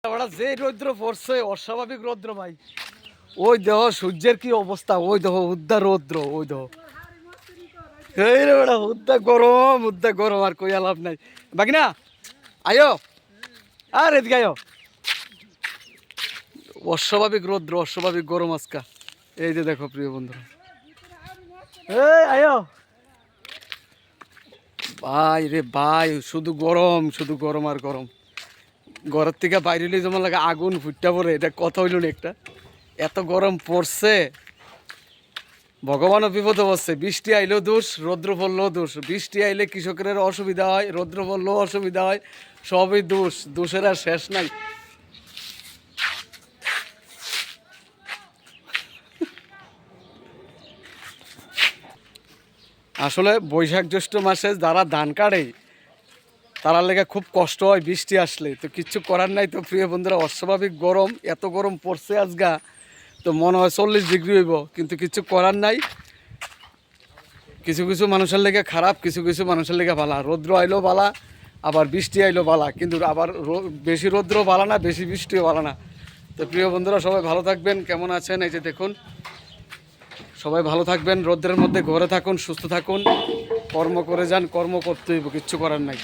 যে রৌদ্র পড়ছে অস্বাভাবিক রৌদ্র ভাই। ওই দেহ সূর্যের কি অবস্থা, ওই দেহ উদ্দা রৌদ্র, ওই দেহ এই রে বেটা উদ্দা গরম আর কই লাভ নাই। বাকি না আয়ো আর এদিকে আয়ো। অস্বাভাবিক রৌদ্র, অস্বাভাবিক গরম আজকা। এই যে দেখো প্রিয় বন্ধুরা, এই আয়ো ভাই রে ভাই, শুধু গরম, শুধু গরম আর গরম। ঘরের থেকে বাইরে হলে যেমন লাগে আগুন ফুটটা পড়ে, এটা কথা হইল না একটা। এত গরম পড়ছে, ভগবানও বিপদে পড়ছে। বৃষ্টি আইলেও দোষ, রৌদ্র পড়লেও দোষ। বৃষ্টি আইলে কৃষকের অসুবিধা হয়, রৌদ্র পড়লেও অসুবিধা হয়, সবই দোষ, দোষের আর শেষ নাই। আসলে বৈশাখ জ্যৈষ্ঠ মাসে যারা ধান কাটে তারা লেগে খুব কষ্ট হয় বৃষ্টি আসলে, তো কিচ্ছু করার নাই। তো প্রিয় বন্ধুরা, অস্বাভাবিক গরম, এত গরম পড়ছে আজগা, তো মনে হয় 40 ডিগ্রি হইব, কিন্তু কিছু করার নাই। কিছু কিছু মানুষের লেগে খারাপ, কিছু কিছু মানুষের লেগে ভালা। রৌদ্র আইলো বালা, আবার বৃষ্টি আইলো বালা, কিন্তু আবার বেশি রৌদ্র বালা না, বেশি বৃষ্টিও বালা না। তো প্রিয় বন্ধুরা, সবাই ভালো থাকবেন। কেমন আছেন? এই যে দেখুন, সবাই ভালো থাকবেন, রৌদ্রের মধ্যে ঘরে থাকুন, সুস্থ থাকুন, কর্ম করে যান, কর্ম করতে হইব, কিচ্ছু করার নাই।